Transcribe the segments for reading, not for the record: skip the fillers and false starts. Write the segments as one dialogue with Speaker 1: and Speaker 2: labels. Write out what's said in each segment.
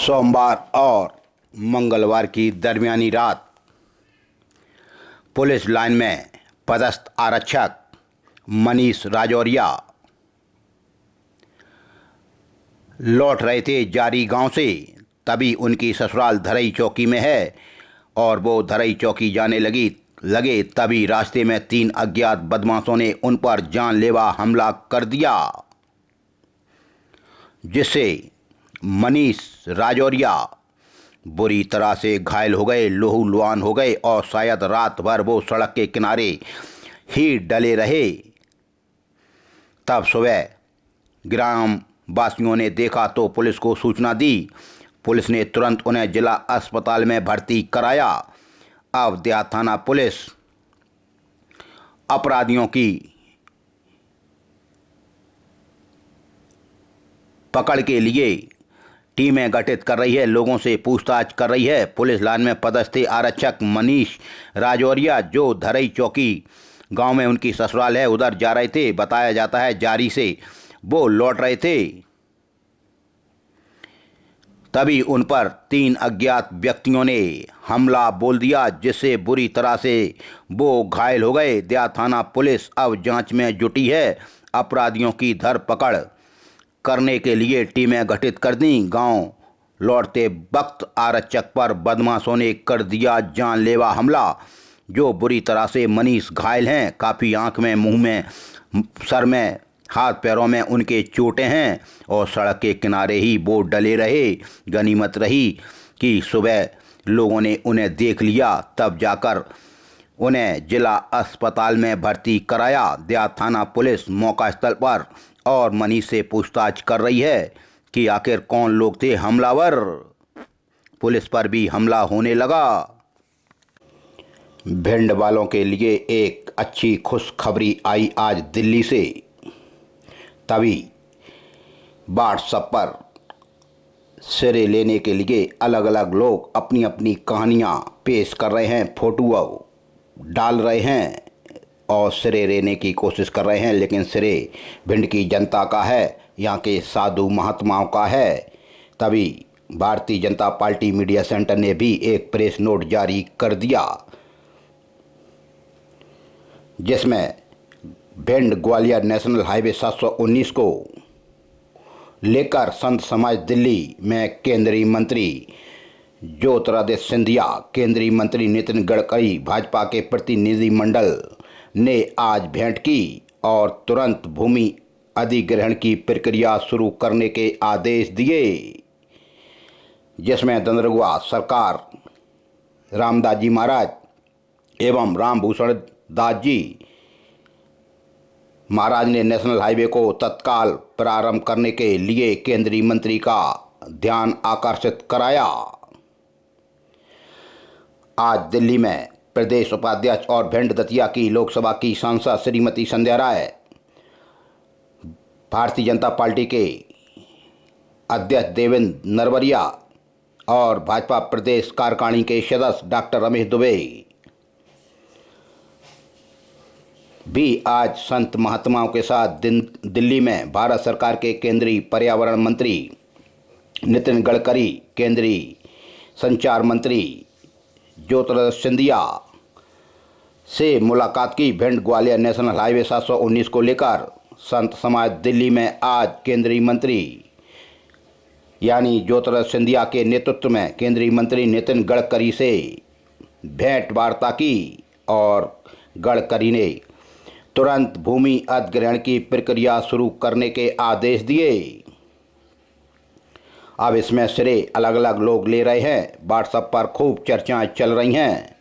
Speaker 1: सोमवार और मंगलवार की दरमियानी रात पुलिस लाइन में पदस्थ आरक्षक मनीष राजौरिया लौट रहे थे जारी गांव से। तभी उनकी ससुराल धरई चौकी में है और वो धरई चौकी जाने लगे तभी रास्ते में 3 अज्ञात बदमाशों ने उन पर जानलेवा हमला कर दिया, जिससे मनीष राजौरिया बुरी तरह से घायल हो गए, लहूलुहान हो गए और शायद रात भर वो सड़क के किनारे ही डले रहे। तब सुबह ग्राम वासियों ने देखा तो पुलिस को सूचना दी। पुलिस ने तुरंत उन्हें जिला अस्पताल में भर्ती कराया। अब देहात थाना पुलिस अपराधियों की पकड़ के लिए टीमें गठित कर रही है, लोगों से पूछताछ कर रही है। पुलिस लाइन में पदस्थ आरक्षक मनीष राजौरिया जो धरई चौकी गांव में उनकी ससुराल है उधर जा रहे थे। बताया जाता है जारी से वो लौट रहे थे, तभी उन पर 3 अज्ञात व्यक्तियों ने हमला बोल दिया, जिससे बुरी तरह से वो घायल हो गए। देहात थाना पुलिस अब जांच में जुटी है। अपराधियों की धरपकड़ करने के लिए टीमें गठित कर दी। गांव लौटते वक्त आरक्षक पर बदमाशों ने कर दिया जानलेवा हमला, जो बुरी तरह से मनीष घायल हैं। काफ़ी आंख में, मुंह में, सर में, हाथ पैरों में उनके चोटें हैं और सड़क के किनारे ही वो डले रहे। गनीमत रही कि सुबह लोगों ने उन्हें देख लिया, तब जाकर उन्हें जिला अस्पताल में भर्ती कराया। देहात थाना पुलिस मौका स्थल पर और मनीष से पूछताछ कर रही है कि आखिर कौन लोग थे हमलावर। पुलिस पर भी हमला होने लगा। भिंड वालों के लिए एक अच्छी खुशखबरी आई आज दिल्ली से। तभी व्हाट्सएप पर सिरे लेने के लिए अलग अलग लोग अपनी अपनी कहानियाँ पेश कर रहे हैं, फोटो डाल रहे हैं और सिरे लेने की कोशिश कर रहे हैं। लेकिन सिरे भिंड की जनता का है, यहाँ के साधु महात्माओं का है। तभी Bharatiya Janata party media centre ने भी एक प्रेस नोट जारी कर दिया, जिसमें भिंड ग्वालियर नेशनल हाईवे 719 को लेकर संत समाज दिल्ली में केंद्रीय मंत्री ज्योतिरादित्य सिंधिया, केंद्रीय मंत्री नितिन गडकरी, भाजपा के प्रतिनिधिमंडल ने आज भेंट की और तुरंत भूमि अधिग्रहण की प्रक्रिया शुरू करने के आदेश दिए, जिसमें दंदरगुआ सरकार, रामदास जी महाराज एवं रामभूषण दास जी महाराज ने नेशनल हाईवे को तत्काल प्रारंभ करने के लिए केंद्रीय मंत्री का ध्यान आकर्षित कराया। आज दिल्ली में प्रदेश उपाध्यक्ष और भिंड दतिया की लोकसभा की सांसद श्रीमती संध्या राय, भारतीय जनता पार्टी के अध्यक्ष देवेंद्र नरवरिया और भाजपा प्रदेश कार्यकारिणी के सदस्य डॉक्टर रमेश दुबे भी आज संत महात्माओं के साथ दिल्ली में भारत सरकार के केंद्रीय पर्यावरण मंत्री नितिन गडकरी, केंद्रीय संचार मंत्री ज्योतिरादित्य सिंधिया से मुलाकात की। भिंड ग्वालियर नेशनल हाईवे 719 को लेकर संत समाज दिल्ली में आज केंद्रीय मंत्री यानी ज्योतिरादित्य सिंधिया के नेतृत्व में केंद्रीय मंत्री नितिन गडकरी से भेंट वार्ता की और गडकरी ने तुरंत भूमि अधिग्रहण की प्रक्रिया शुरू करने के आदेश दिए। अब इसमें सिरे अलग अलग लोग ले रहे हैं। व्हाट्सएप पर खूब चर्चाएं चल रही हैं।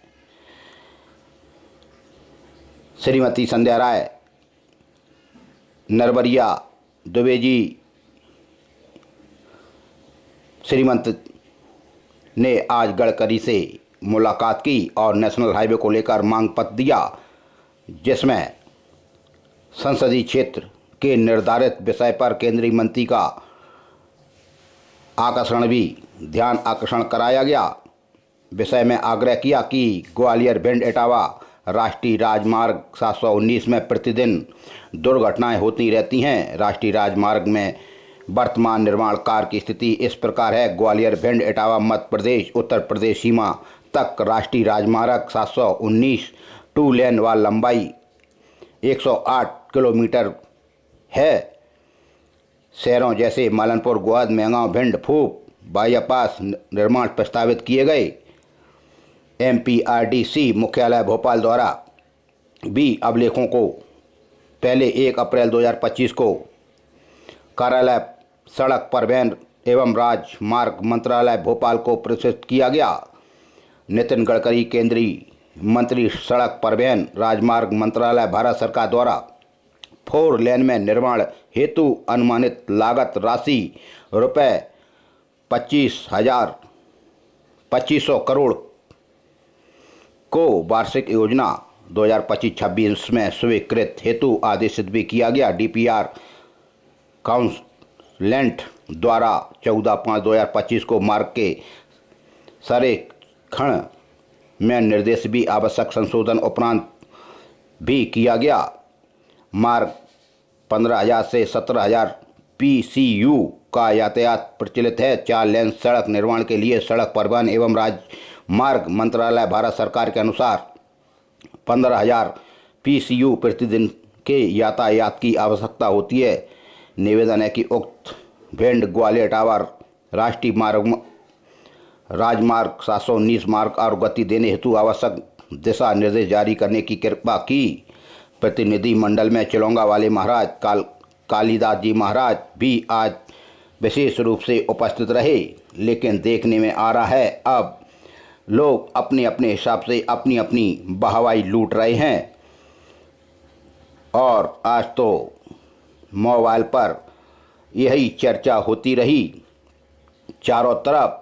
Speaker 1: श्रीमती संध्या राय, नरवरिया, दुबे जी, श्रीमंत ने आज गडकरी से मुलाकात की और नेशनल हाईवे को लेकर मांग पत्र दिया, जिसमें संसदीय क्षेत्र के निर्धारित विषय पर केंद्रीय मंत्री का ध्यान आकर्षण कराया गया। विषय में आग्रह किया कि ग्वालियर भिंड इटावा राष्ट्रीय राजमार्ग 719 में प्रतिदिन दुर्घटनाएं होती रहती हैं। राष्ट्रीय राजमार्ग में वर्तमान निर्माण कार्य की स्थिति इस प्रकार है। ग्वालियर भिंड इटावा मध्य प्रदेश उत्तर प्रदेश सीमा तक राष्ट्रीय राजमार्ग 719 टू लेन व लंबाई 108 किलोमीटर है। शहरों जैसे मालनपुर, गोहद, मेहगांव, भिंड, फूप बाईपास निर्माण प्रस्तावित किए गए। MPRDC मुख्यालय भोपाल द्वारा भी अभिलेखों को पहले 1 अप्रैल 2025 को कार्यालय सड़क परिवहन एवं राजमार्ग मंत्रालय भोपाल को प्रेषित किया गया। नितिन गडकरी केंद्रीय मंत्री सड़क परिवहन राजमार्ग मंत्रालय भारत सरकार द्वारा 4 लेन में निर्माण हेतु अनुमानित लागत राशि रुपये 25,000 करोड़ को वार्षिक योजना 2025-26 में स्वीकृत हेतु आदेशित भी किया गया। DPR काउंसलेंट द्वारा 14/5/2025 को मार्ग के संरेखण में निर्देश भी आवश्यक संशोधन उपरांत भी किया गया। मार्ग 15,000 से 17,000 PCU का यातायात प्रचलित है। 4 लेन सड़क निर्माण के लिए सड़क परिवहन एवं राजमार्ग मंत्रालय भारत सरकार के अनुसार 15,000 PCU प्रतिदिन के यातायात की आवश्यकता होती है। निवेदन है कि उक्त भिंड ग्वालियर इटावा राष्ट्रीय राजमार्ग 719 मार्ग और गति देने हेतु आवश्यक दिशा निर्देश जारी करने की कृपा की। प्रतिनिधि मंडल में चिलौंगा वाले महाराज कालीदास जी महाराज भी आज विशेष रूप से उपस्थित रहे। लेकिन देखने में आ रहा है अब लोग अपने अपने हिसाब से अपनी अपनी बहवाई लूट रहे हैं। और आज तो मोबाइल पर यही चर्चा होती रही चारों तरफ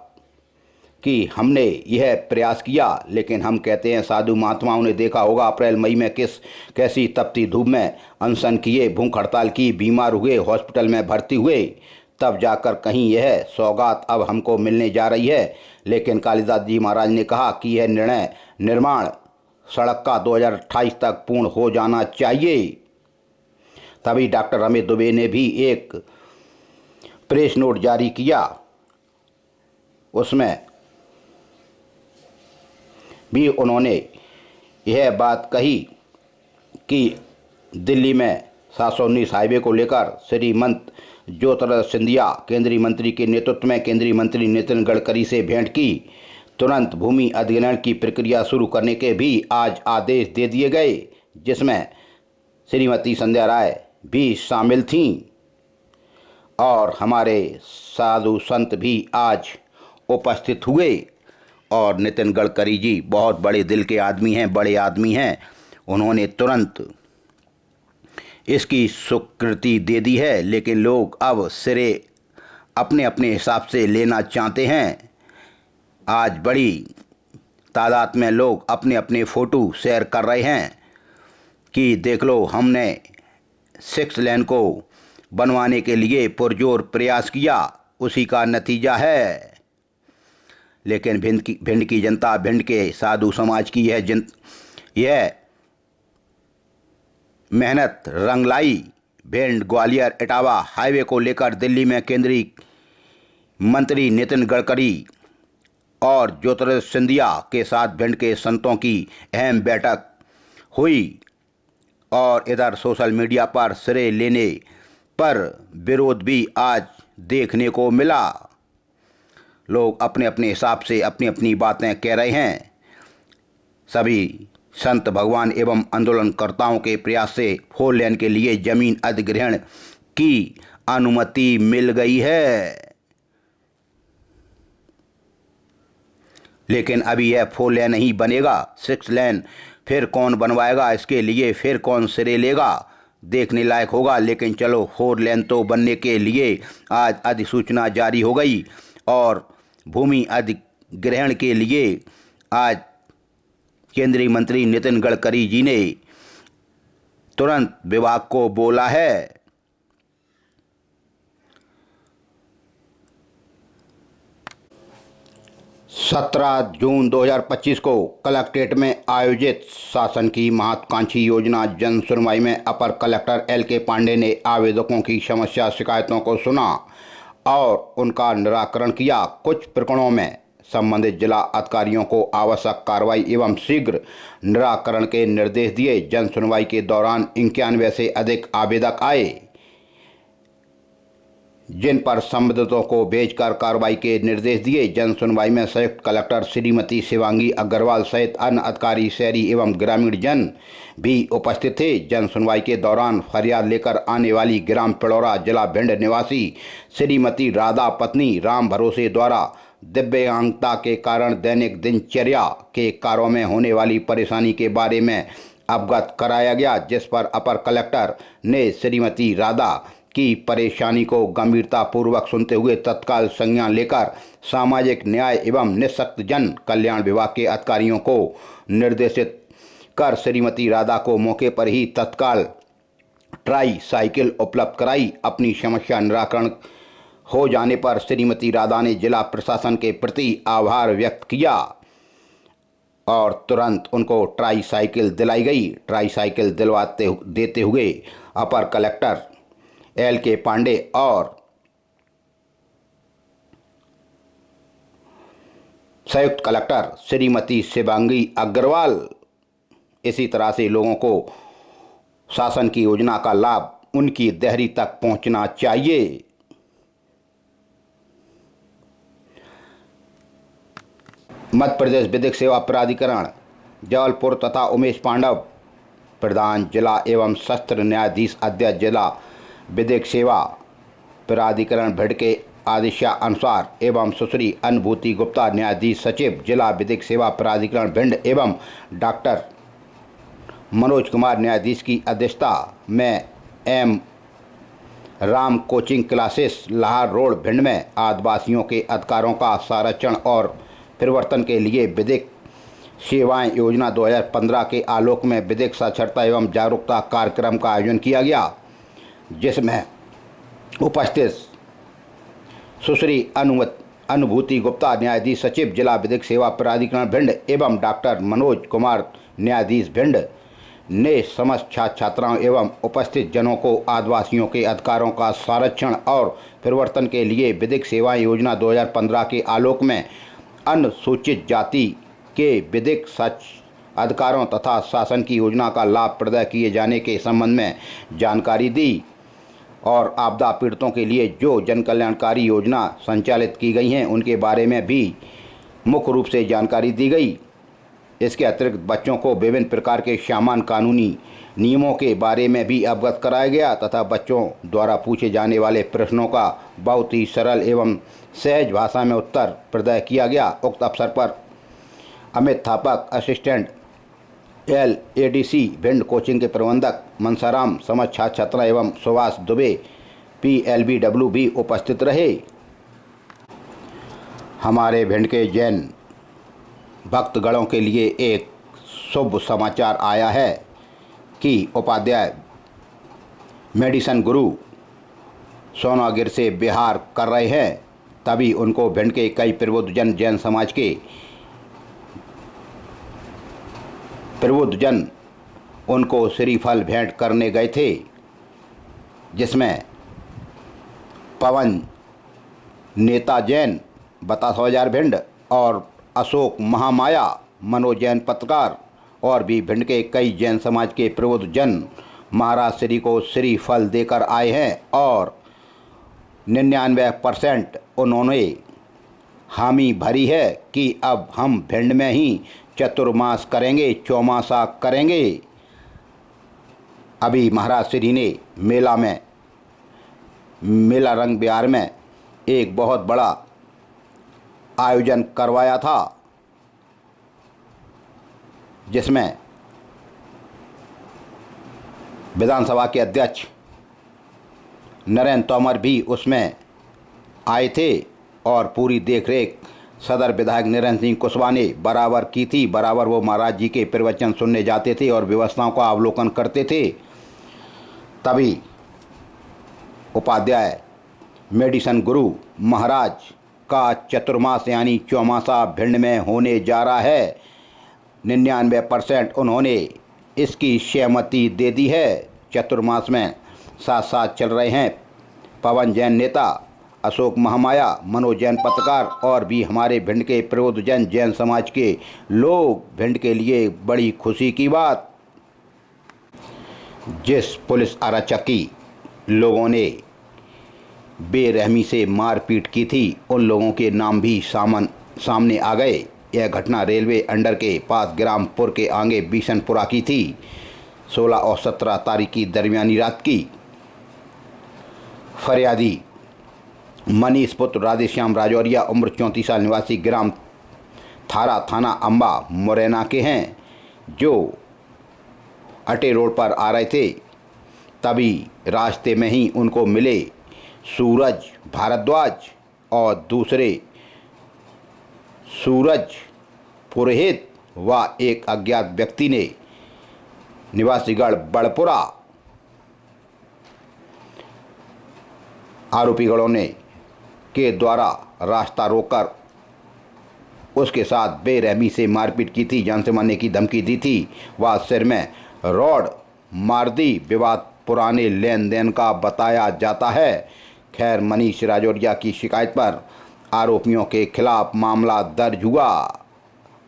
Speaker 1: कि हमने यह प्रयास किया, लेकिन हम कहते हैं साधु महात्माओं ने देखा होगा अप्रैल मई में कैसी तपती धूप में अनशन किए, भूख हड़ताल की, बीमार हुए, हॉस्पिटल में भर्ती हुए, तब जाकर कहीं यह सौगात अब हमको मिलने जा रही है। लेकिन कालिदास जी महाराज ने कहा कि यह निर्माण सड़क का 2028 तक पूर्ण हो जाना चाहिए। तभी डॉक्टर रमेश दुबे ने भी एक प्रेस नोट जारी किया, उसमें भी उन्होंने यह बात कही कि दिल्ली में 719 हाईवे को लेकर श्रीमंत ज्योतिरादित्य सिंधिया केंद्रीय मंत्री के नेतृत्व में केंद्रीय मंत्री नितिन गडकरी से भेंट की। तुरंत भूमि अधिग्रहण की प्रक्रिया शुरू करने के भी आज आदेश दे दिए गए, जिसमें श्रीमती संध्या राय भी शामिल थीं और हमारे साधु संत भी आज उपस्थित हुए। और नितिन गडकरी जी बहुत बड़े दिल के आदमी हैं, बड़े आदमी हैं। उन्होंने तुरंत इसकी स्वीकृति दे दी है। लेकिन लोग अब सिरे अपने अपने हिसाब से लेना चाहते हैं। आज बड़ी तादाद में लोग अपने अपने फ़ोटो शेयर कर रहे हैं कि देख लो हमने 6 लेन को बनवाने के लिए पुरजोर प्रयास किया, उसी का नतीजा है। लेकिन भिंड की जनता, भिंड के साधु समाज की यह मेहनत रंग लाई। भिंड ग्वालियर इटावा हाईवे को लेकर दिल्ली में केंद्रीय मंत्री नितिन गडकरी और ज्योतिरादित्य सिंधिया के साथ भिंड के संतों की अहम बैठक हुई। और इधर सोशल मीडिया पर सिरे लेने पर विरोध भी आज देखने को मिला। लोग अपने अपने हिसाब से अपनी अपनी बातें कह रहे हैं। सभी संत भगवान एवं आंदोलनकर्ताओं के प्रयास से 4 लेन के लिए जमीन अधिग्रहण की अनुमति मिल गई है। लेकिन अभी यह 4 लेन नहीं बनेगा, 6 लेन फिर कौन बनवाएगा, इसके लिए फिर कौन सिरे लेगा, देखने लायक होगा। लेकिन चलो 4 लेन तो बनने के लिए आज अधिसूचना जारी हो गई और भूमि अधिग्रहण के लिए आज केंद्रीय मंत्री नितिन गडकरी जी ने तुरंत विभाग को बोला है। 17 जून 2025 को कलेक्ट्रेट में आयोजित शासन की महत्वाकांक्षी योजना जन सुनवाई में अपर कलेक्टर LK पांडे ने आवेदकों की समस्या शिकायतों को सुना और उनका निराकरण किया। कुछ प्रकरणों में संबंधित जिला अधिकारियों को आवश्यक कार्रवाई एवं शीघ्र निराकरण के निर्देश दिए। जन सुनवाई के दौरान 91 से अधिक आवेदक आए, जिन पर संबंधितों को भेजकर कार्रवाई के निर्देश दिए। जन सुनवाई में संयुक्त कलेक्टर श्रीमती शिवांगी अग्रवाल सहित अन्य अधिकारी, शहरी एवं ग्रामीण जन भी उपस्थित थे। जन सुनवाई के दौरान फरियाद लेकर आने वाली ग्राम पिड़ौरा जिला भिंड निवासी श्रीमती राधा पत्नी राम भरोसे द्वारा दिव्यांगता के कारण दैनिक दिनचर्या के कार्यों में होने वाली परेशानी के बारे में अवगत कराया गया, जिस पर अपर कलेक्टर ने श्रीमती राधा की परेशानी को गंभीरतापूर्वक सुनते हुए तत्काल संज्ञान लेकर सामाजिक न्याय एवं निःशक्त जन कल्याण विभाग के अधिकारियों को निर्देशित कर श्रीमती राधा को मौके पर ही तत्काल ट्राई साइकिल उपलब्ध कराई। अपनी समस्या निराकरण हो जाने पर श्रीमती राधा ने जिला प्रशासन के प्रति आभार व्यक्त किया और तुरंत उनको ट्राई साइकिल दिलाई गई। ट्राई साइकिल देते हुए अपर कलेक्टर LK पांडे और संयुक्त कलेक्टर श्रीमती शिवांगी अग्रवाल इसी तरह से लोगों को शासन की योजना का लाभ उनकी देहरी तक पहुंचना चाहिए। मध्य प्रदेश विधिक सेवा प्राधिकरण जबलपुर तथा उमेश पांडव प्रधान जिला एवं सत्र न्यायाधीश अध्यक्ष जिला विधिक सेवा प्राधिकरण भिंड के आदेशानुसार एवं सुश्री अनुभूति गुप्ता न्यायाधीश सचिव जिला विधिक सेवा प्राधिकरण भिंड एवं डॉक्टर मनोज कुमार न्यायाधीश की अध्यक्षता में M Ram coaching classes Lahore road Bhind में आदिवासियों के अधिकारों का संरक्षण और परिवर्तन के लिए विधिक सेवाएं योजना 2015 के आलोक में विधिक साक्षरता एवं जागरूकता कार्यक्रम का आयोजन किया गया, जिसमें उपस्थित सुश्री अनुभूति गुप्ता न्यायाधीश सचिव जिला विधिक सेवा प्राधिकरण भिंड एवं डॉक्टर मनोज कुमार न्यायाधीश भिंड ने समस्त छात्र छात्राओं एवं उपस्थित जनों को आदिवासियों के अधिकारों का संरक्षण और परिवर्तन के लिए विधिक सेवाएं योजना 2015 के आलोक में अनुसूचित जाति के विधिक अधिकारों तथा शासन की योजना का लाभ प्रदान किए जाने के संबंध में जानकारी दी और आपदा पीड़ितों के लिए जो जन कल्याणकारी योजना संचालित की गई हैं उनके बारे में भी मुख्य रूप से जानकारी दी गई। इसके अतिरिक्त बच्चों को विभिन्न प्रकार के सामान्य कानूनी नियमों के बारे में भी अवगत कराया गया तथा बच्चों द्वारा पूछे जाने वाले प्रश्नों का बहुत ही सरल एवं सहज भाषा में उत्तर प्रदान किया गया। उक्त अवसर पर Amit Thapak assistant LADC Bhind coaching के प्रबंधक मनसाराम समस्त छात्र छात्रा एवं सुभाष दुबे PLBW भी उपस्थित रहे। हमारे भिंड के जैन भक्तगणों के लिए एक शुभ समाचार आया है कि उपाध्याय मेडिसन गुरु सोनागिर से विहार कर रहे हैं, तभी उनको भिंड के कई प्रबुद्धजन जैन समाज के प्रबुद्धजन उनको श्रीफल भेंट करने गए थे, जिसमें पवन नेता जैन बतास बाजार भिंड और अशोक महामाया मनोज जैन पत्रकार और भी भिंड के कई जैन समाज के प्रबुद्धजन महाराज श्री को श्रीफल देकर आए हैं और 99% उन्होंने हामी भरी है कि अब हम भिंड में ही चतुर्मास करेंगे, चौमासा करेंगे। अभी महाराज श्री ने मेला रंग बिहार में एक बहुत बड़ा आयोजन करवाया था, जिसमें विधानसभा के अध्यक्ष नरेंद्र तोमर भी उसमें आए थे और पूरी देखरेख सदर विधायक नरेंद्र सिंह कुशवाहा ने बराबर की थी। बराबर वो महाराज जी के प्रवचन सुनने जाते थे और व्यवस्थाओं का अवलोकन करते थे। तभी उपाध्याय मेडिसन गुरु महाराज का चतुर्मास यानी चौमासा भिंड में होने जा रहा है। 99% उन्होंने इसकी सहमति दे दी है। चतुर्मास में साथ साथ चल रहे हैं पवन जैन नेता, अशोक महामाया, मनोज जैन पत्रकार और भी हमारे भिंड के प्रबुद्धजन जैन समाज के लोग। भिंड के लिए बड़ी खुशी की बात, जिस पुलिस आरक्षकी लोगों ने बेरहमी से मारपीट की थी उन लोगों के नाम भी सामने आ गए। यह घटना रेलवे अंडर के पास ग्रामपुर के आगे बिशनपुरा की थी। 16 और 17 तारीख की दरमियानी रात की। फरियादी मनीष पुत्र राधेश्याम राजौरिया उम्र 34 साल निवासी ग्राम थारा थाना अम्बा मुरैना के हैं, जो अटे रोड पर आ रहे थे। तभी रास्ते में ही उनको मिले सूरज भारद्वाज और दूसरे सूरज पुरोहित व एक अज्ञात व्यक्ति ने निवासीगढ़ बड़पुरा आरोपीगढ़ों ने के द्वारा रास्ता रोककर उसके साथ बेरहमी से मारपीट की थी, जान से मारने की धमकी दी थी व सिर में रॉड मार दी। विवाद पुराने लेन देन का बताया जाता है। खैर, मनीष राजौरिया की शिकायत पर आरोपियों के खिलाफ मामला दर्ज हुआ।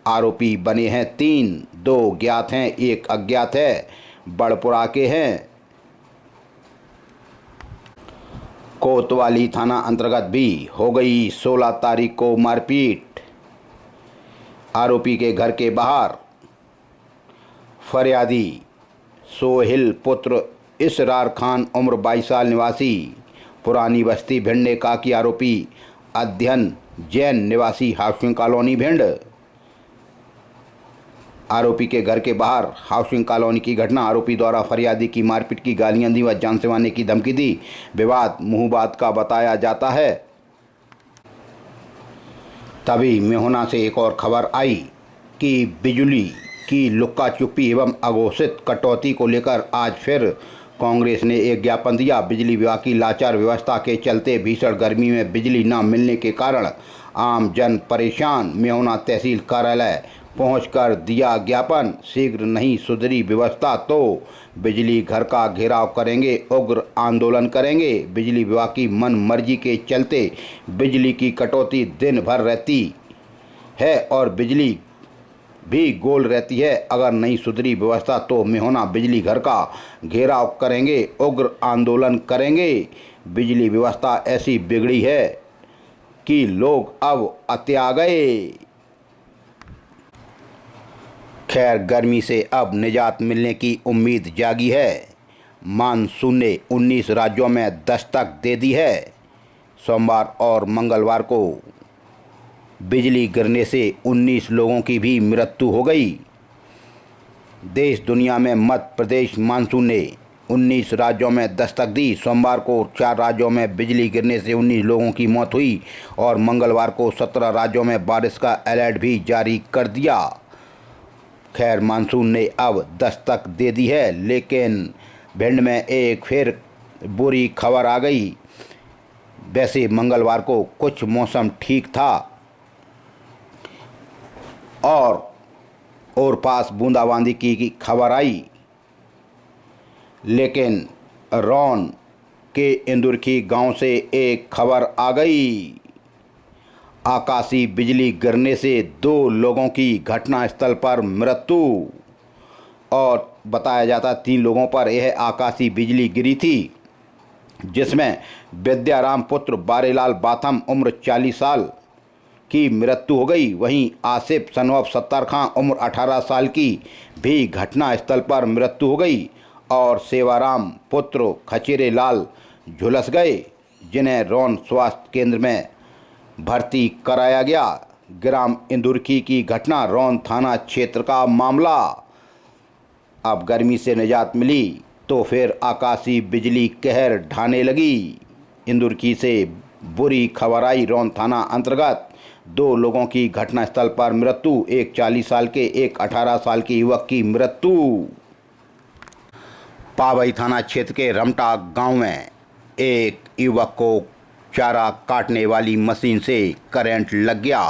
Speaker 1: आरोपी बने हैं 3, 2 ज्ञात हैं, 1 अज्ञात है, बड़पुरा के हैं। कोतवाली थाना अंतर्गत भी हो गई 16 तारीख को मारपीट। आरोपी के घर के बाहर फरियादी सोहिल पुत्र इसरार खान उम्र 22 साल निवासी पुरानी बस्ती भिंड ने कहा कि आरोपी अध्ययन जैन निवासी हाउसिंग कॉलोनी भिंड। आरोपी के घर के बाहर हाउसिंग कॉलोनी की घटना। आरोपी द्वारा फरियादी की मारपीट की गालियां दी व जान से मारने की धमकी दी। विवाद मुंहबात का बताया जाता है। तभी मेहुना से एक और खबर आई कि बिजली की लुक्का चुप्पी एवं अघोषित कटौती को लेकर आज फिर कांग्रेस ने एक ज्ञापन दिया। बिजली विभाग की लाचार व्यवस्था के चलते भीषण गर्मी में बिजली न मिलने के कारण आम जन परेशान। मेहुना तहसील कार्यालय पहुंचकर दिया ज्ञापन। शीघ्र नहीं सुधरी व्यवस्था तो बिजली घर का घेराव करेंगे, उग्र आंदोलन करेंगे। बिजली विभाग की मन मर्जी के चलते बिजली की कटौती दिन भर रहती है और बिजली भी गोल रहती है। अगर नहीं सुधरी व्यवस्था तो मेहुना बिजली घर का घेराव करेंगे, उग्र आंदोलन करेंगे। बिजली व्यवस्था ऐसी बिगड़ी है कि लोग अब अत्या गए। खैर, गर्मी से अब निजात मिलने की उम्मीद जागी है। मानसून ने 19 राज्यों में दस्तक दे दी है। सोमवार और मंगलवार को बिजली गिरने से 19 लोगों की भी मृत्यु हो गई। देश दुनिया में मध्य प्रदेश मानसून ने 19 राज्यों में दस्तक दी। सोमवार को 4 राज्यों में बिजली गिरने से 19 लोगों की मौत हुई और मंगलवार को 17 राज्यों में बारिश का अलर्ट भी जारी कर दिया। खैर, मानसून ने अब दस्तक दे दी है, लेकिन भिंड में एक फिर बुरी खबर आ गई। वैसे मंगलवार को कुछ मौसम ठीक था और पास बूंदाबांदी की खबर आई, लेकिन रौन के इंदुरखी गांव से एक खबर आ गई। आकाशीय बिजली गिरने से 2 लोगों की घटनास्थल पर मृत्यु और बताया जाता 3 लोगों पर यह आकाशीय बिजली गिरी थी, जिसमें विद्याराम पुत्र बारेलाल बाथम उम्र 40 साल की मृत्यु हो गई। वहीं आसिफ सनवब सत्तार खां उम्र 18 साल की भी घटनास्थल पर मृत्यु हो गई और सेवाराम पुत्र खचेरे लाल झुलस गए, जिन्हें रौन स्वास्थ्य केंद्र में भर्ती कराया गया। ग्राम इंदुरखी की घटना, रौन थाना क्षेत्र का मामला। अब गर्मी से निजात मिली तो फिर आकाशीय बिजली कहर ढाने लगी। इंदुरखी से बुरी खबर आई। रौन थाना अंतर्गत 2 लोगों की घटनास्थल पर मृत्यु, एक 40 साल के एक 18 साल के युवक की मृत्यु। पावई थाना क्षेत्र के रमटा गांव में एक युवक को चारा काटने वाली मशीन से करंट लग गया।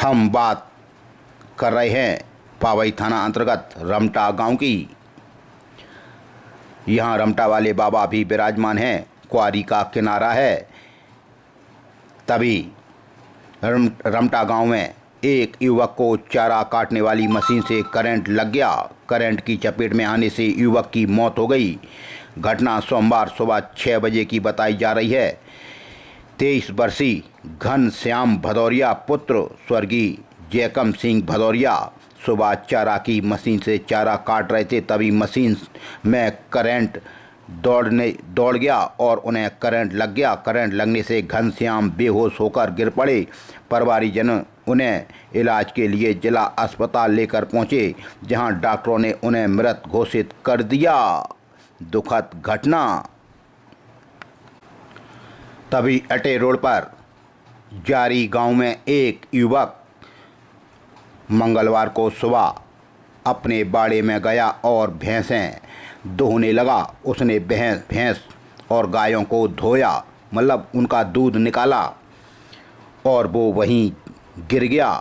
Speaker 1: हम बात कर रहे हैं पावई थाना अंतर्गत रमटा गांव की। यहाँ रमटा वाले बाबा भी विराजमान हैं। क्वारी का किनारा है। तभी रमटा गांव में एक युवक को चारा काटने वाली मशीन से करंट लग गया। करंट की चपेट में आने से युवक की मौत हो गई। घटना सोमवार सुबह 6 बजे की बताई जा रही है। 23 वर्षीय घनश्याम भदौरिया पुत्र स्वर्गीय जयकम सिंह भदौरिया सुबह चारा की मशीन से चारा काट रहे थे। तभी मशीन में करंट दौड़ गया और उन्हें करंट लग गया। करंट लगने से घनश्याम बेहोश होकर गिर पड़े। परिवारजन उन्हें इलाज के लिए जिला अस्पताल लेकर पहुंचे, जहां डॉक्टरों ने उन्हें मृत घोषित कर दिया। दुखद घटना। तभी अटे रोड पर जारी गांव में एक युवक मंगलवार को सुबह अपने बाड़े में गया और भैंसें दोहने लगा। उसने भैंस और गायों को धोया, मतलब उनका दूध निकाला, और वो वहीं गिर गया।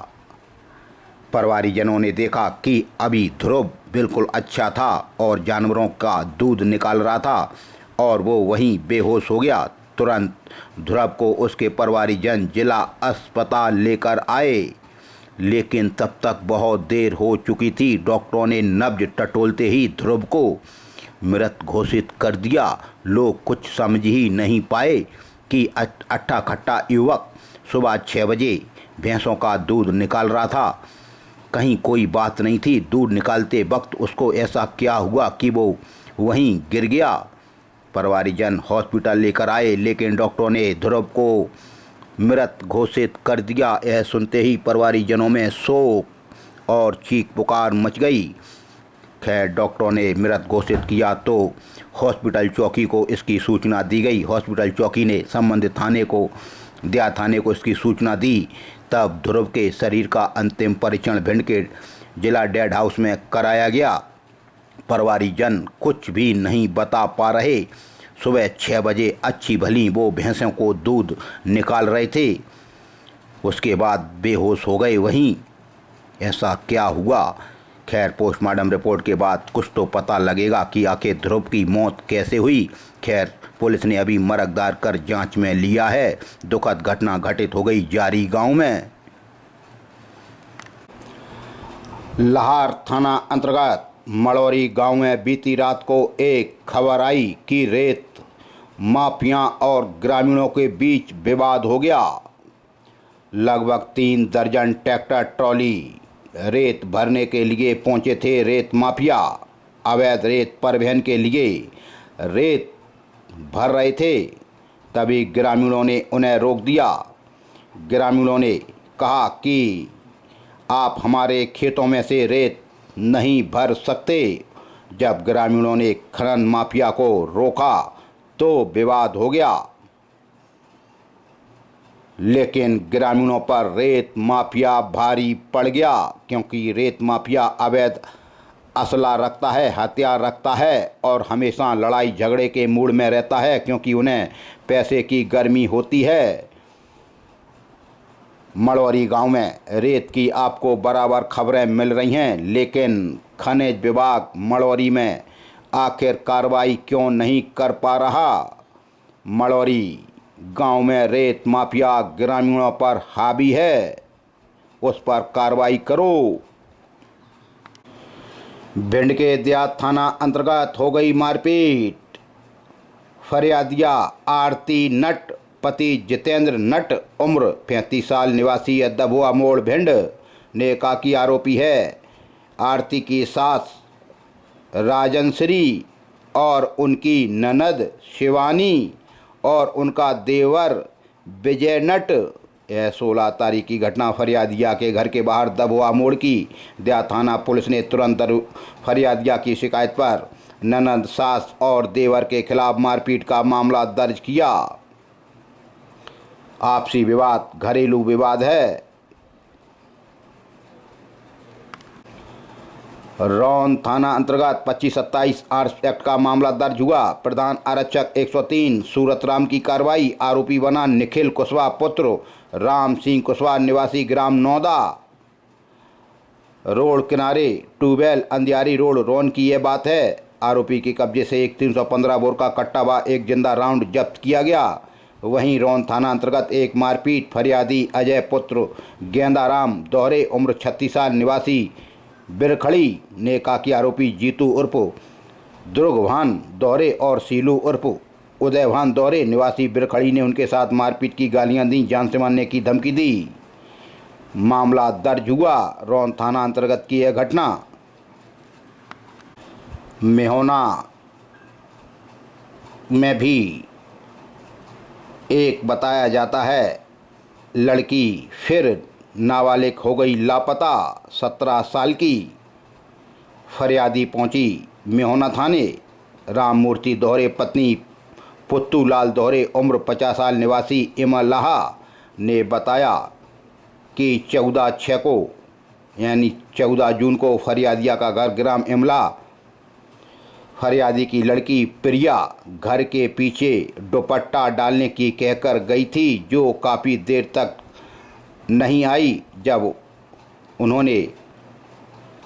Speaker 1: परिवारजनों ने देखा कि अभी ध्रुव बिल्कुल अच्छा था और जानवरों का दूध निकाल रहा था और वो वहीं बेहोश हो गया। तुरंत ध्रुव को उसके परिवारजन जिला अस्पताल लेकर आए, लेकिन तब तक बहुत देर हो चुकी थी। डॉक्टरों ने नब्ज टटोलते ही ध्रुव को मृत घोषित कर दिया। लोग कुछ समझ ही नहीं पाए कि अट्ठा खट्टा युवक सुबह 6 बजे भैंसों का दूध निकाल रहा था। कहीं कोई बात नहीं थी। दूध निकालते वक्त उसको ऐसा क्या हुआ कि वो वहीं गिर गया। परिवारजन हॉस्पिटल लेकर आए, लेकिन डॉक्टरों ने ध्रुव को मृत घोषित कर दिया। यह सुनते ही परिवारजनों में शोक और चीख पुकार मच गई। खैर, डॉक्टरों ने मृत घोषित किया तो हॉस्पिटल चौकी को इसकी सूचना दी गई। हॉस्पिटल चौकी ने संबंधित थाने को इसकी सूचना दी। तब ध्रुव के शरीर का अंतिम परीक्षण भिंड के जिला डेड हाउस में कराया गया। परिवारजन कुछ भी नहीं बता पा रहे। सुबह 6 बजे अच्छी भली वो भैंसों को दूध निकाल रहे थे, उसके बाद बेहोश हो गए। वहीं ऐसा क्या हुआ? खैर, पोस्टमार्टम रिपोर्ट के बाद कुछ तो पता लगेगा कि आखिर ध्रुव की मौत कैसे हुई। खैर, पुलिस ने अभी मरकदार कर जांच में लिया है। दुखद घटना घटित हो गई जारी गांव में। लाहौर थाना अंतर्गत मड़ौरी गांव में बीती रात को एक खबर आई कि रेत माफिया और ग्रामीणों के बीच विवाद हो गया। लगभग 3 दर्जन ट्रैक्टर ट्रॉली रेत भरने के लिए पहुंचे थे। रेत माफिया अवैध रेत परिवहन के लिए रेत भर रहे थे। तभी ग्रामीणों ने उन्हें रोक दिया। ग्रामीणों ने कहा कि आप हमारे खेतों में से रेत नहीं भर सकते। जब ग्रामीणों ने खनन माफिया को रोका तो विवाद हो गया, लेकिन ग्रामीणों पर रेत माफिया भारी पड़ गया, क्योंकि रेत माफिया अवैध असला रखता है, हथियार रखता है और हमेशा लड़ाई झगड़े के मूड में रहता है, क्योंकि उन्हें पैसे की गर्मी होती है। मड़ौरी गांव में रेत की आपको बराबर खबरें मिल रही हैं, लेकिन खनिज विभाग मड़ौरी में आखिर कार्रवाई क्यों नहीं कर पा रहा? मड़ौरी गांव में रेत माफिया ग्रामीणों पर हावी है, उस पर कार्रवाई करो। भिंड के देहात थाना अंतर्गत हो गई मारपीट। फरियादिया आरती नट पति जितेंद्र नट उम्र 35 साल निवासी दबुआ मोड़ भिंड ने एकाकी आरोपी है। आरती की सास राजनश्री और उनकी ननद शिवानी और उनका देवर विजय नट। यह 16 तारीख की घटना फरियादिया के घर के बाहर दबुआ मोड़ की। देहात थाना पुलिस ने तुरंत फरियादिया की शिकायत पर ननद, सास और देवर के खिलाफ मारपीट का मामला दर्ज किया। आपसी विवाद घरेलू विवाद है। रौन थाना अंतर्गत 25-27 आर्म्स एक्ट का मामला दर्ज हुआ। प्रधान आरक्षक 103 सूरतराम की कार्रवाई। आरोपी बना निखिल कुशवाहा पुत्र राम सिंह कुशवाहा निवासी ग्राम नौदा रोड किनारे ट्यूबवेल अंधियारी रोड रौन की यह बात है। आरोपी के कब्जे से एक 315 बोर का कट्टा व एक जिंदा राउंड जब्त किया गया। वहीं रौन थाना अंतर्गत एक मारपीट फरियादी अजय पुत्र गेंदाराम दोहरे उम्र 36 साल निवासी बिरखड़ी ने कहा कि आरोपी जीतू उर्फ दुर्गभान दोहरे और सीलू उर्फ उदयभान दोहरे निवासी बिरखड़ी ने उनके साथ मारपीट की गालियां दी, जान से मारने की धमकी दी। मामला दर्ज हुआ। रौन थाना अंतर्गत की यह घटना मेहोना में भी एक बताया जाता है। लड़की फिर नाबालिग हो गई लापता। 17 साल की फरियादी पहुंची मेहोना थाने। राममूर्ति दोहरे पत्नी पुत्तूलाल दोहरे उम्र 50 साल निवासी इमलाहा ने बताया कि 14/6 को यानी 14 जून को फरियादिया का घर ग्राम इमला फरियादी की लड़की प्रिया घर के पीछे दुपट्टा डालने की कहकर गई थी, जो काफ़ी देर तक नहीं आई। जब उन्होंने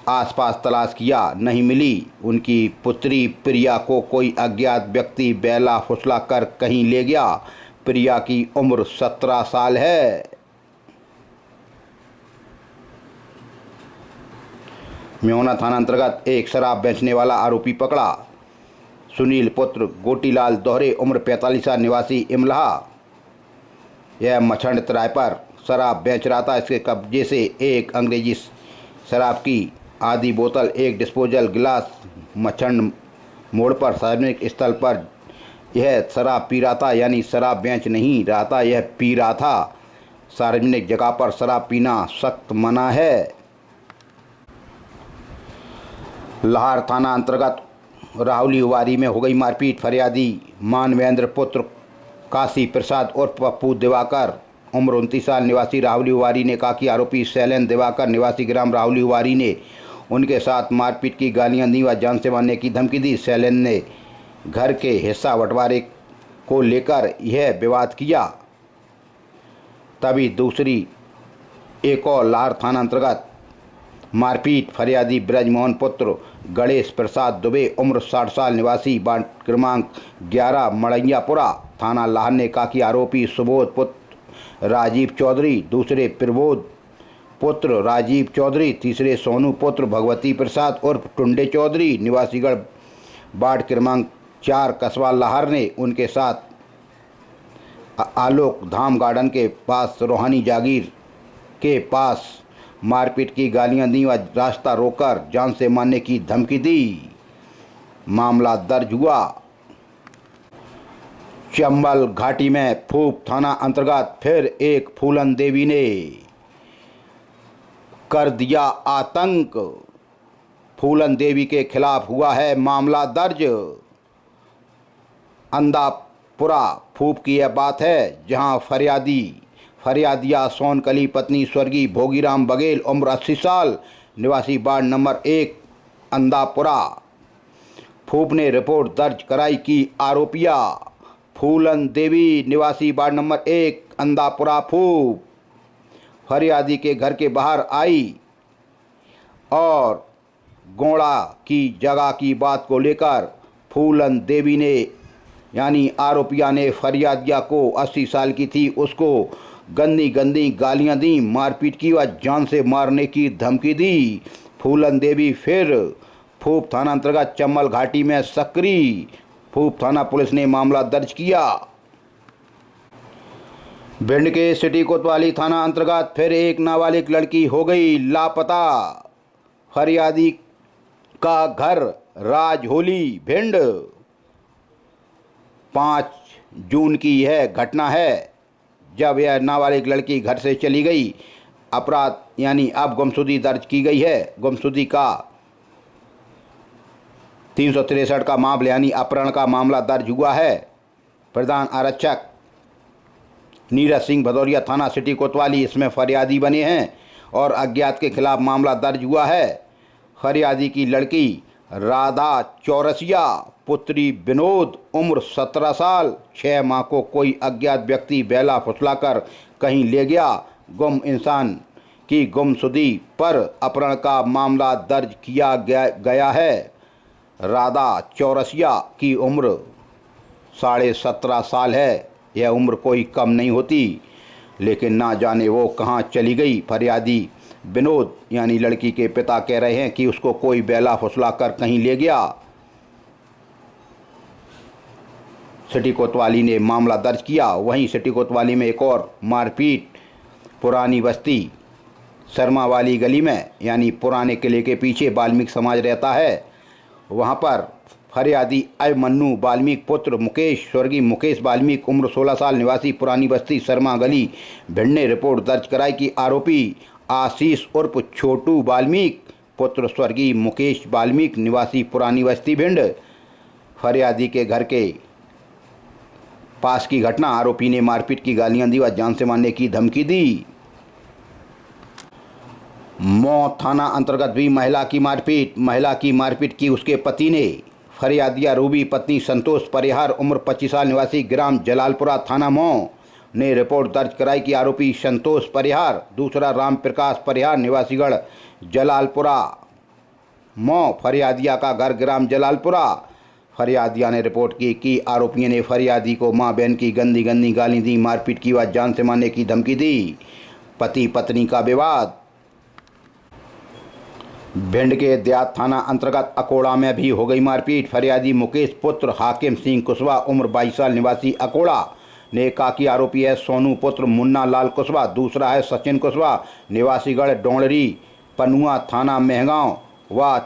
Speaker 1: आसपास तलाश किया, नहीं मिली। उनकी पुत्री प्रिया को कोई अज्ञात व्यक्ति बेला फुसला कर कहीं ले गया। प्रिया की उम्र 17 साल है। मेहोना थाना अंतर्गत एक शराब बेचने वाला आरोपी पकड़ा। सुनील पुत्र गोटीलाल दोहरे उम्र 45 साल निवासी इमलाहा। यह मछंड तिराहे पर शराब बेच रहा था। इसके कब्जे से एक अंग्रेजी शराब की आधी बोतल, एक डिस्पोजल गिलास मछंड मोड़ पर सार्वजनिक स्थल पर यह शराब पी रहा था। यानी शराब बेच नहीं रहा था, यह पी रहा था। सार्वजनिक जगह पर शराब पीना सख्त मना है। लाहौर थाना अंतर्गत राहुली वारी में हो गई मारपीट। फरियादी मानवेंद्र पुत्र काशी प्रसाद उर्फ पप्पू दिवाकर उम्र 29 साल निवासी राहुली वारी ने कहा कि आरोपी शैलेंद्र दिवाकर निवासी ग्राम राहुली वारी ने उनके साथ मारपीट की गालियां दी व जान से मारने की धमकी दी। शैलेंद्र ने घर के हिस्सा बंटवारे को लेकर यह विवाद किया। तभी दूसरी एक और लाहौर थाना अंतर्गत मारपीट। फरियादी ब्रजमोहन पुत्र गणेश प्रसाद दुबे उम्र 60 साल निवासी वार्ड क्रमांक 11 मड़ैयापुरा थाना लाहौर ने कहा कि आरोपी सुबोध पुत्र राजीव चौधरी, दूसरे प्रबोध पुत्र राजीव चौधरी, तीसरे सोनू पुत्र भगवती प्रसाद उर्फ टुंडे चौधरी निवासीगढ़ वार्ड क्रमांक 4 कस्बा लाहौर ने उनके साथ आलोक धाम गार्डन के पास रोहानी जागीर के पास मारपीट की गालियां दी व रास्ता रोककर जान से मारने की धमकी दी। मामला दर्ज हुआ। चंबल घाटी में फूप थाना अंतर्गत फिर एक फूलन देवी ने कर दिया आतंक। फूलन देवी के खिलाफ हुआ है मामला दर्ज। अंदापुरा फूप की यह बात है, जहां फरियादिया सोनकली पत्नी स्वर्गीय भोगीराम बघेल उम्र 80 साल निवासी वार्ड नंबर 1 अंदापुरा फूप ने रिपोर्ट दर्ज कराई कि आरोपिया फूलन देवी निवासी वार्ड नंबर 1 अंदापुरा फूप फरियादी के घर के बाहर आई और गोड़ा की जगह की बात को लेकर फूलन देवी ने यानी आरोपिया ने फरियादिया को 80 साल की थी उसको गंदी गंदी गालियां दी, मारपीट की व जान से मारने की धमकी दी। फूलन देवी फिर फूप थाना अंतर्गत चंबल घाटी में सक्रिय। फूप थाना पुलिस ने मामला दर्ज किया। भिंड के सिटी कोतवाली थाना अंतर्गत फिर एक नाबालिग लड़की हो गई लापता। फरियादी का घर राजहोली भिंड। 5 जून की यह घटना है, जब यह नाबालिग लड़की घर से चली गई। अपराध यानी अब गुमशुदगी दर्ज की गई है। गुमशुदगी का 363 का मामला यानी अपहरण का मामला दर्ज हुआ है। प्रधान आरक्षक नीरज सिंह भदौरिया थाना सिटी कोतवाली इसमें फरियादी बने हैं और अज्ञात के खिलाफ मामला दर्ज हुआ है। फरियादी की लड़की राधा चौरसिया पुत्री विनोद उम्र 17 साल 6 माह को कोई अज्ञात व्यक्ति बेला फुसलाकर कहीं ले गया। गुम इंसान की गुमशुदगी पर अपहरण का मामला दर्ज किया गया है। राधा चौरसिया की उम्र 17.5 साल है। यह उम्र कोई कम नहीं होती, लेकिन ना जाने वो कहाँ चली गई। फरियादी विनोद यानी लड़की के पिता कह रहे हैं कि उसको कोई बेला फुसला कर कहीं ले गया। सिटी कोतवाली ने मामला दर्ज किया। वहीं सिटी कोतवाली में एक और मारपीट पुरानी बस्ती शर्मा वाली गली में, यानी पुराने किले के पीछे वाल्मीकि समाज रहता है, वहां पर फरियादी अभिमन्यु वाल्मीकि पुत्र मुकेश स्वर्गीय मुकेश वाल्मीकि उम्र 16 साल निवासी पुरानी बस्ती शर्मा गली भिंड ने रिपोर्ट दर्ज कराई कि आरोपी आशीष उर्फ छोटू वाल्मीकि पुत्र स्वर्गीय मुकेश वाल्मीकि निवासी पुरानी बस्ती भिंड फरियादी के घर के पास की घटना। आरोपी ने मारपीट की गालियां दी व जान से मारने की धमकी दी। मऊ थाना अंतर्गत भी महिला की मारपीट की उसके पति ने। फरियादिया रूबी पत्नी संतोष परिहार उम्र 25 साल निवासी ग्राम जलालपुरा थाना मऊ ने रिपोर्ट दर्ज कराई कि आरोपी संतोष परिहार दूसरा राम प्रकाश परिहार निवासीगढ़ जलालपुरा मऊ फरियादिया का घर ग्राम जलालपुरा। फरियादिया ने रिपोर्ट की कि आरोपियों ने फरियादी को मां बहन की गंदी गंदी गाली दी, मारपीट की व जान से मारने की धमकी दी। पति पत्नी का विवाद। भिंड के देहात थाना अंतर्गत अकोड़ा में भी हो गई मारपीट। फरियादी मुकेश पुत्र हाकिम सिंह कुशवाहा उम्र 22 साल निवासी अकोड़ा ने कहा कि आरोपी है सोनू पुत्र मुन्ना लाल कुशवाहा, दूसरा है सचिन कुशवाहा निवासीगढ़ डोंगरी पनुआ थाना महगांव व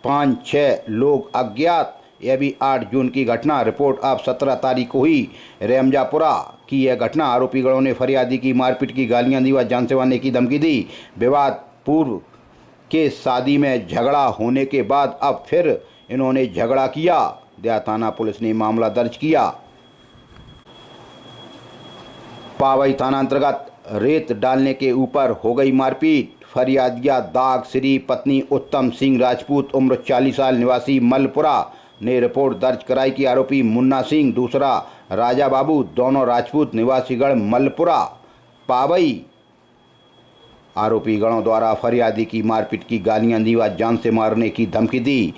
Speaker 1: 5-6 लोग अज्ञात। यह भी 8 जून की घटना। रिपोर्ट अब 17 तारीख को हुई। रेमजापुरा की यह घटना। आरोपीगणों ने फरियादी की मारपीट की गालियां दी व जान से मारने की धमकी दी। विवाद पूर्व के शादी में झगड़ा होने के बाद अब फिर इन्होंने झगड़ा किया। देहात थाना पुलिस ने मामला दर्ज किया। पावई थाना अंतर्गत रेत डालने के ऊपर हो गई मारपीट। फरियादिया दाग श्री पत्नी उत्तम सिंह राजपूत उम्र 40 साल निवासी मलपुरा ने रिपोर्ट दर्ज कराई कि आरोपी मुन्ना सिंह दूसरा राजा बाबू दोनों राजपूत निवासीगढ़ मलपुरा पावई आरोपी गणों द्वारा फरियादी की मारपीट की गालियां दी व जान से मारने की धमकी दी।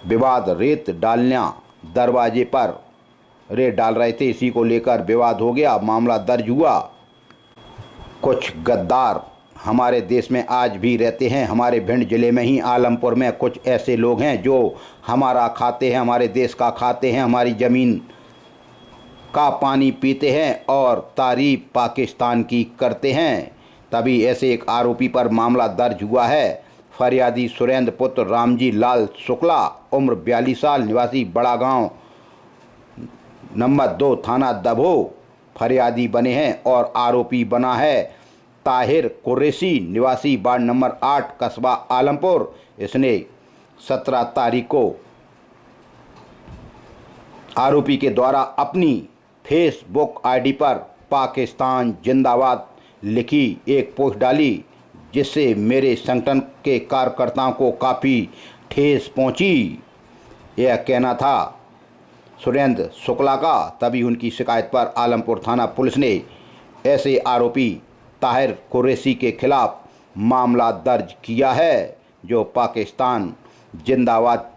Speaker 1: विवाद रेत डालना दरवाजे पर रेत डाल रहे थे, इसी को लेकर विवाद हो गया। मामला दर्ज हुआ। कुछ गद्दार हमारे देश में आज भी रहते हैं। हमारे भिंड जिले में ही आलमपुर में कुछ ऐसे लोग हैं जो हमारा खाते हैं, हमारे देश का खाते हैं, हमारी ज़मीन का पानी पीते हैं और तारीफ पाकिस्तान की करते हैं। तभी ऐसे एक आरोपी पर मामला दर्ज हुआ है। फरियादी सुरेंद्र पुत्र रामजी लाल शुक्ला उम्र 42 साल निवासी बड़ा गांव नंबर 2 थाना दभो फरियादी बने हैं और आरोपी बना है ताहिर कुरैशी निवासी वार्ड नंबर 8 कस्बा आलमपुर। इसने 17 तारीख को आरोपी के द्वारा अपनी फेसबुक आईडी पर पाकिस्तान जिंदाबाद लिखी एक पोस्ट डाली, जिससे मेरे संगठन के कार्यकर्ताओं को काफ़ी ठेस पहुंची। यह कहना था सुरेंद्र शुक्ला का। तभी उनकी शिकायत पर आलमपुर थाना पुलिस ने ऐसे आरोपी ताहिर कुरैशी के खिलाफ मामला दर्ज किया है, जो पाकिस्तान जिंदाबाद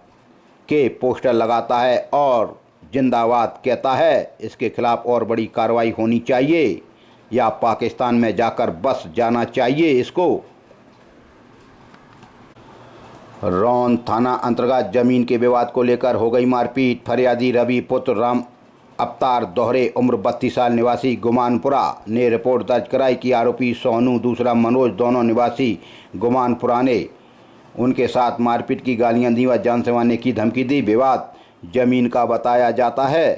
Speaker 1: के पोस्टर लगाता है और जिंदाबाद कहता है। इसके खिलाफ और बड़ी कार्रवाई होनी चाहिए या पाकिस्तान में जाकर बस जाना चाहिए इसको। रौन थाना अंतर्गत जमीन के विवाद को लेकर हो गई मारपीट। फरियादी रवि पुत्र राम अवतार दोहरे उम्र 32 साल निवासी गुमानपुरा ने रिपोर्ट दर्ज कराई कि आरोपी सोनू दूसरा मनोज दोनों निवासी गुमानपुरा ने उनके साथ मारपीट की गालियां दी व जान से मारने की धमकी दी। विवाद जमीन का बताया जाता है।